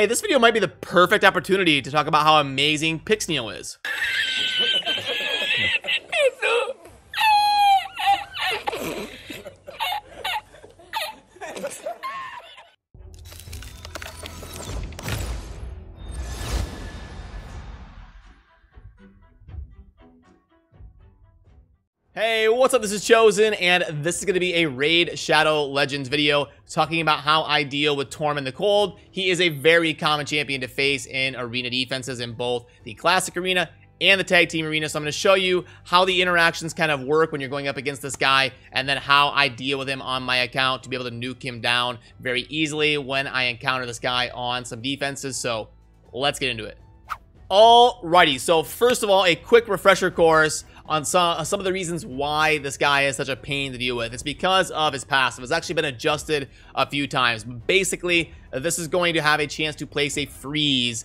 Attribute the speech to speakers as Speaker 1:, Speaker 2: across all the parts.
Speaker 1: Hey, this video might be the perfect opportunity to talk about how amazing Pixneo is. Hey, what's up? This is Chosen, and this is going to be a Raid Shadow Legends video talking about how I deal with Tormin the Cold. He is a very common champion to face in arena defenses in both the classic arena and the tag team arena. So I'm going to show you how the interactions kind of work when you're going up against this guy, and then how I deal with him on my account to be able to nuke him down very easily when I encounter this guy on some defenses. So let's get into it. Alrighty, so first of all, a quick refresher course on some of the reasons why this guy is such a pain to deal with. It's because of his passive. It's actually been adjusted a few times. Basically, this is going to have a chance to place a freeze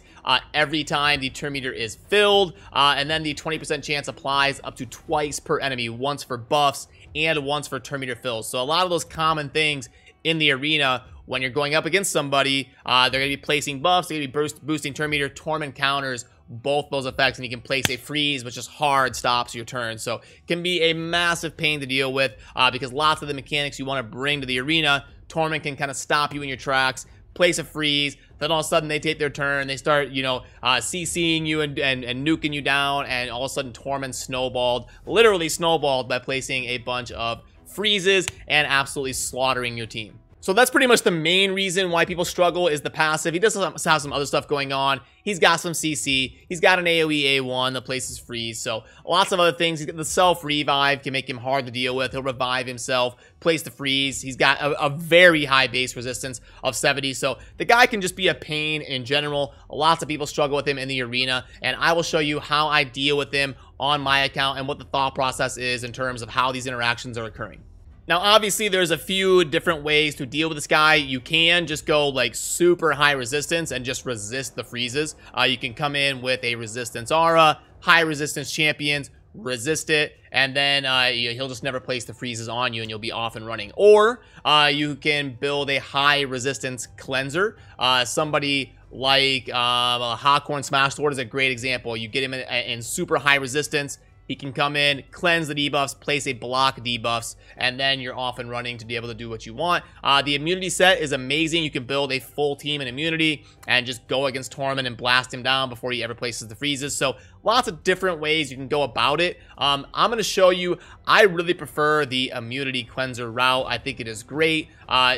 Speaker 1: every time the turn meter is filled, and then the 20% chance applies up to twice per enemy, once for buffs and once for turn meter fills. So a lot of those common things in the arena when you're going up against somebody, they're going to be placing buffs, they're going to be boosting turn meter. Tormin counters both those effects, and you can place a freeze, which just hard stops your turn. So it can be a massive pain to deal with because lots of the mechanics you want to bring to the arena, Tormin can kind of stop you in your tracks, place a freeze, then all of a sudden they take their turn, they start, you know, CCing you and nuking you down, and all of a sudden Tormin snowballed, literally snowballed, by placing a bunch of freezes and absolutely slaughtering your team. So that's pretty much the main reason why people struggle, is the passive. He does have some other stuff going on. He's got some CC. He's got an AoE A1 that places freeze. So lots of other things. He's got the self-revive, can make him hard to deal with. He'll revive himself, place the freeze. He's got a very high base resistance of 70. So the guy can just be a pain in general. Lots of people struggle with him in the arena, and I will show you how I deal with him on my account and what the thought process is in terms of how these interactions are occurring. Now, obviously, there's a few different ways to deal with this guy. You can just go like super high resistance and just resist the freezes. You can come in with a resistance aura, high resistance champions, resist it, and then he'll just never place the freezes on you, and you'll be off and running. Or you can build a high resistance cleanser. Somebody like Hawkhorn Smash Sword is a great example. You get him in super high resistance. He can come in, cleanse the debuffs, place a block debuffs, and then you're off and running to be able to do what you want. The immunity set is amazing. You can build a full team in immunity and just go against Tormin and blast him down before he ever places the freezes. So lots of different ways you can go about it. I'm going to show you, I really prefer the immunity cleanser route. I think it is great.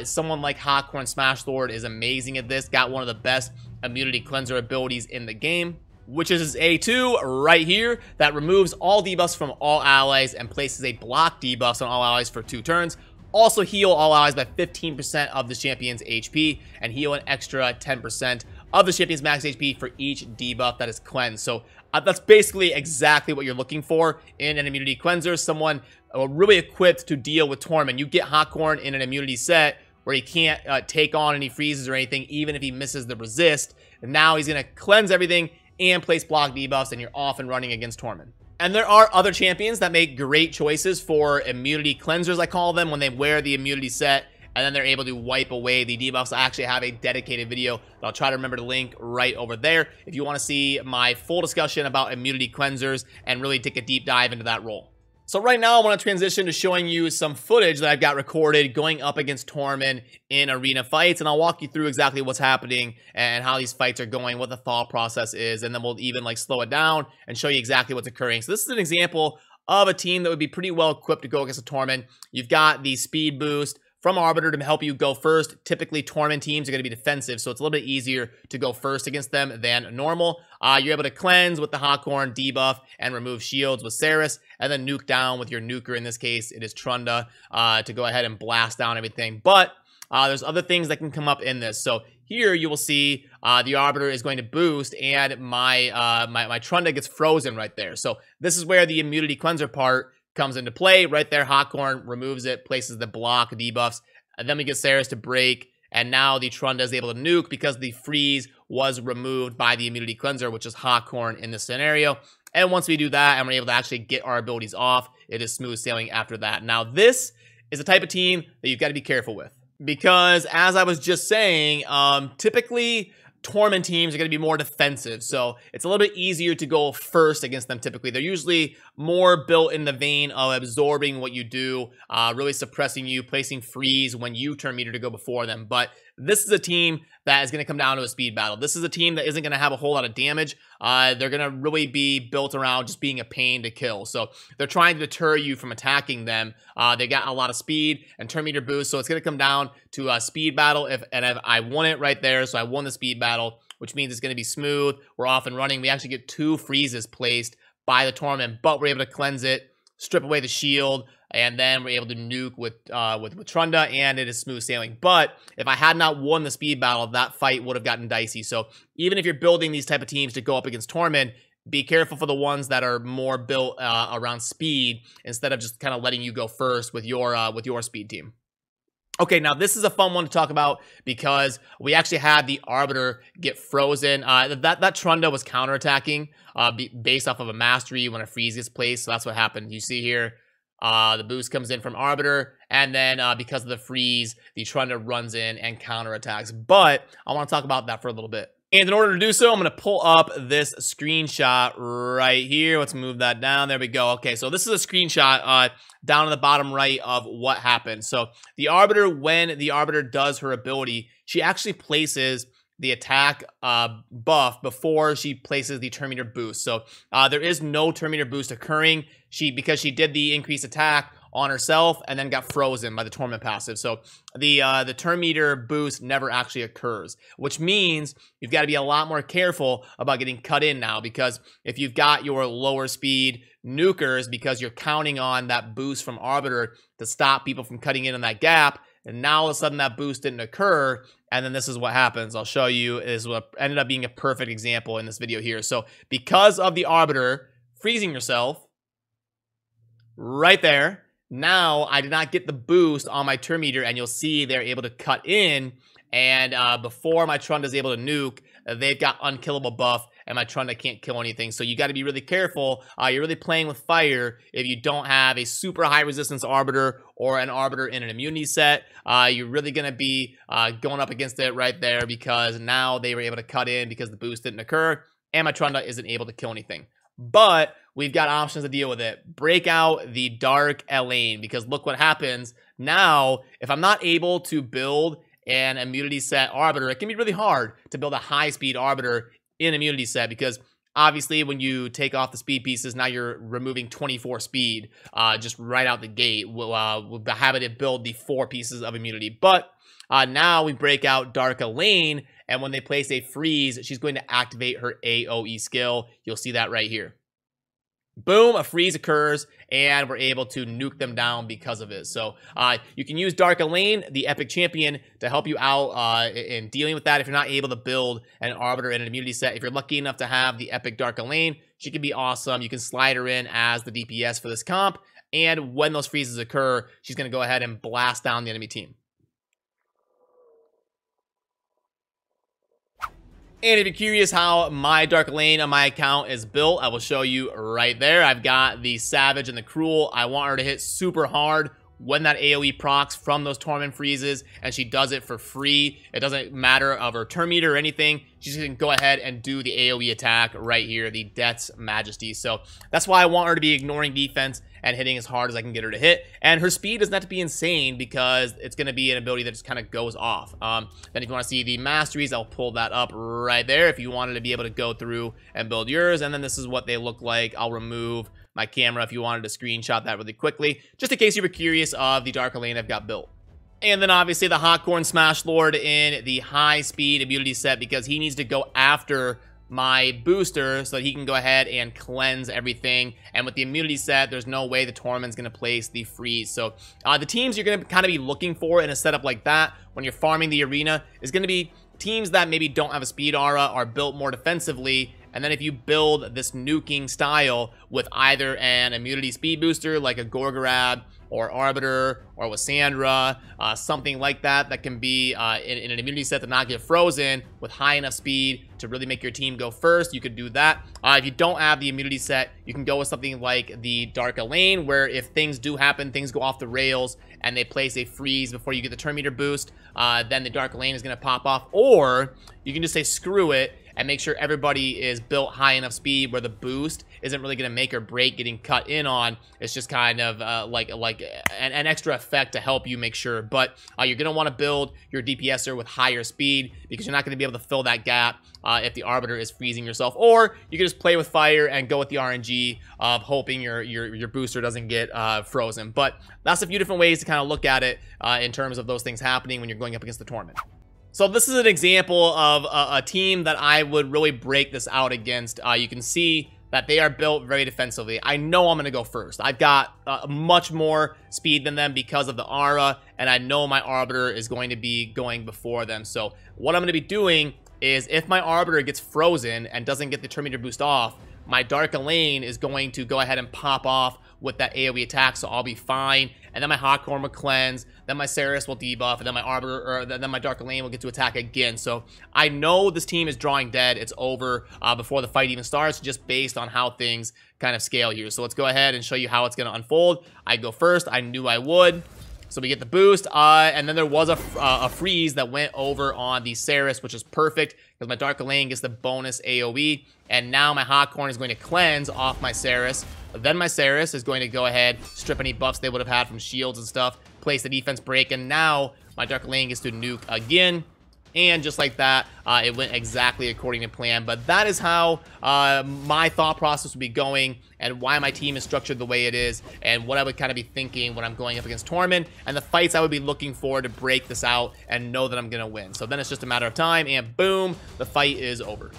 Speaker 1: Someone like Hawkhorn Smash Lord is amazing at this. Got one of the best immunity cleanser abilities in the game, which is his A2 right here, that removes all debuffs from all allies and places a block debuffs on all allies for 2 turns. Also heal all allies by 15% of the champion's HP, and heal an extra 10% of the champion's max HP for each debuff that is cleansed. So that's basically exactly what you're looking for in an immunity cleanser. Someone really equipped to deal with Tormin. You get Hawkhorn in an immunity set where he can't take on any freezes or anything, even if he misses the resist. And now he's going to cleanse everything and place block debuffs, and you're off and running against Tormin. And there are other champions that make great choices for immunity cleansers, I call them, when they wear the immunity set, and then they're able to wipe away the debuffs. I actually have a dedicated video that I'll try to remember to link right over there if you want to see my full discussion about immunity cleansers and really take a deep dive into that role. So right now I want to transition to showing you some footage that I've got recorded going up against Tormin in arena fights, and I'll walk you through exactly what's happening and how these fights are going, what the thought process is, and then we'll even like slow it down and show you exactly what's occurring. So this is an example of a team that would be pretty well equipped to go against a Tormin. You've got the speed boost from Arbiter to help you go first. Typically, Tormin teams are going to be defensive, so it's a little bit easier to go first against them than normal. You're able to cleanse with the Hawkhorn debuff and remove shields with Saris, and then nuke down with your nuker. In this case, it is Trunda, to go ahead and blast down everything. But there's other things that can come up in this. So here you will see the Arbiter is going to boost, and my Trunda gets frozen right there. So this is where the immunity cleanser part comes into play. Right there, Hawkhorn removes it, places the block debuffs, and then we get Saris to break, and now the Trunda is able to nuke because the freeze was removed by the immunity cleanser, which is Hawkhorn in this scenario. And once we do that and we're able to actually get our abilities off, it is smooth sailing after that. Now this is the type of team that you've got to be careful with, because as I was just saying, typically Tormin teams are going to be more defensive, so it's a little bit easier to go first against them typically. They're usually more built in the vein of absorbing what you do, really suppressing you, placing freeze when you turn meter to go before them. But this is a team that is going to come down to a speed battle. This is a team that isn't going to have a whole lot of damage. They're going to really be built around just being a pain to kill. So they're trying to deter you from attacking them. They got a lot of speed and turn meter boost, so it's going to come down to a speed battle. If I won it right there, so I won the speed battle, which means it's going to be smooth. We're off and running. We actually get 2 freezes placed by the Tormin, but we're able to cleanse it, strip away the shield, and then we're able to nuke with Trunda, and it is smooth sailing. But if I had not won the speed battle, that fight would have gotten dicey. So even if you're building these type of teams to go up against Tormin, be careful for the ones that are more built around speed instead of just kind of letting you go first with your speed team. Okay, now this is a fun one to talk about because we actually had the Arbiter get frozen. That Trunda was counterattacking based off of a mastery when a freeze gets placed. So that's what happened. You see here, the boost comes in from Arbiter, and then because of the freeze, the Trunda runs in and counterattacks. But I want to talk about that for a little bit. And in order to do so, I'm going to pull up this screenshot right here. Let's move that down. There we go. Okay, so this is a screenshot down in the bottom right of what happened. So the Arbiter, when the Arbiter does her ability, she actually places the attack buff before she places the turn meter boost. So there is no turn meter boost occurring. Because she did the increased attack on herself and then got frozen by the Torment passive. So the turn meter boost never actually occurs, which means you've got to be a lot more careful about getting cut in now, because if you've got your lower speed nukers, because you're counting on that boost from Arbiter to stop people from cutting in on that gap, and now all of a sudden that boost didn't occur, and then this is what happens. I'll show you. Is what ended up being a perfect example in this video here. So because of the Arbiter freezing yourself right there, now I did not get the boost on my turn meter, and you'll see they're able to cut in, and before my Trunda is able to nuke, they've got unkillable buff, and my Trunda can't kill anything. So you got to be really careful. You're really playing with fire if you don't have a super high resistance Arbiter or an Arbiter in an immunity set. You're really going to be going up against it right there, because now they were able to cut in because the boost didn't occur, and my Trunda isn't able to kill anything. But we've got options to deal with it. Break out the Dark Elaine, because look what happens. Now, if I'm not able to build an immunity set Arbiter, it can be really hard to build a high-speed Arbiter in immunity set, because obviously when you take off the speed pieces, now you're removing 24 speed just right out the gate. We'll have it build the 4 pieces of immunity. But now we break out Dark Elaine, and when they place a freeze, she's going to activate her AoE skill. You'll see that right here. Boom, a freeze occurs, and we're able to nuke them down because of it. So you can use Dark Elaine, the epic champion, to help you out in dealing with that if you're not able to build an Arbiter and an immunity set. If you're lucky enough to have the epic Dark Elaine, she can be awesome. You can slide her in as the DPS for this comp, and when those freezes occur, she's going to go ahead and blast down the enemy team. And if you're curious how my Dark Elaine on my account is built, I will show you right there. I've got the Savage and the Cruel. I want her to hit super hard when that AoE procs from those Torment freezes, and she does it for free. It doesn't matter of her turn meter or anything. She's going to go ahead and do the AoE attack right here, the Death's Majesty. So that's why I want her to be ignoring defense and hitting as hard as I can get her to hit. And her speed doesn't have to be insane, because it's going to be an ability that just kind of goes off. Then if you want to see the masteries, I'll pull that up right there if you wanted to be able to go through and build yours. And then this is what they look like. I'll remove my camera if you wanted to screenshot that really quickly, just in case you were curious of the Dark Elaine I've got built. And then obviously the Hotcorn Smash Lord in the high speed immunity set, because he needs to go after my booster so that he can go ahead and cleanse everything. And with the immunity set, there's no way the Torment's going to place the freeze. So the teams you're going to kind of be looking for in a setup like that when you're farming the arena is going to be teams that maybe don't have a speed aura, are built more defensively. And then if you build this nuking style with either an immunity speed booster like a Gorgorab or Arbiter or with Sandra, something like that that can be in an immunity set to not get frozen with high enough speed to really make your team go first. You could do that. If you don't have the immunity set, you can go with something like the Dark Elaine, where if things do happen, things go off the rails and they place a freeze before you get the turn meter boost, then the Dark Elaine is going to pop off. Or you can just say screw it and make sure everybody is built high enough speed where the boost isn't really going to make or break getting cut in on. It's just kind of like an extra effect to help you make sure. But you're going to want to build your DPSer with higher speed, because you're not going to be able to fill that gap if the Arbiter is freezing yourself. Or you can just play with fire and go with the RNG of hoping your booster doesn't get frozen. But that's a few different ways to kind of look at it in terms of those things happening when you're going up against the Tormin. So this is an example of a team that I would really break this out against. You can see that they are built very defensively. I know I'm going to go first. I've got much more speed than them because of the aura, and I know my Arbiter is going to be going before them. So what I'm going to be doing is, if my Arbiter gets frozen and doesn't get the turn meter boost off, my Dark Elaine is going to go ahead and pop off with that AoE attack, so I'll be fine. And then my Hawkhorn will cleanse, then my Saris will debuff, and then my Arbiter, or then my Dark Elaine will get to attack again. So I know this team is drawing dead. It's over before the fight even starts, just based on how things kind of scale here. So let's go ahead and show you how it's going to unfold. I go first. I knew I would. So we get the boost, and then there was a freeze that went over on the Saris, which is perfect because my Dark Elaine gets the bonus AoE, and now my Hawkhorn is going to cleanse off my Saris. Then my Saris is going to go ahead, strip any buffs they would have had from shields and stuff, place the defense break, and now my Dark Elaine gets to nuke again. And just like that, it went exactly according to plan. But that is how my thought process would be going, and why my team is structured the way it is, and what I would kind of be thinking when I'm going up against Tormin, and the fights I would be looking for to break this out and know that I'm going to win. So then it's just a matter of time, and boom, the fight is over.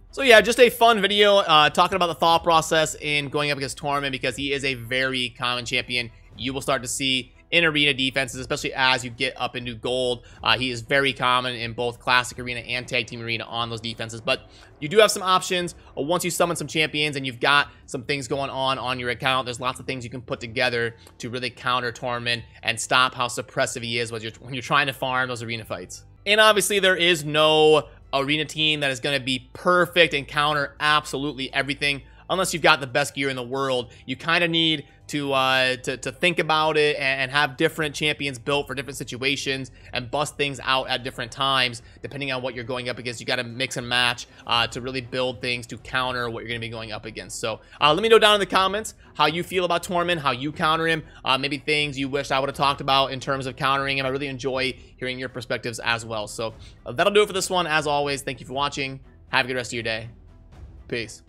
Speaker 1: So yeah, just a fun video talking about the thought process in going up against Tormin, because he is a very common champion you will start to see in arena defenses, especially as you get up into gold. He is very common in both classic arena and tag team arena on those defenses. But you do have some options once you summon some champions and you've got some things going on your account. There's lots of things you can put together to really counter Tormin and stop how suppressive he is when you're trying to farm those arena fights. And obviously there is no arena team that is going to be perfect and counter absolutely everything. Unless you've got the best gear in the world, you kind of need to think about it and have different champions built for different situations and bust things out at different times depending on what you're going up against. You got to mix and match to really build things to counter what you're going to be going up against. So let me know down in the comments how you feel about Tormin, how you counter him, maybe things you wish I would have talked about in terms of countering him. I really enjoy hearing your perspectives as well. So that'll do it for this one. As always, thank you for watching. Have a good rest of your day. Peace.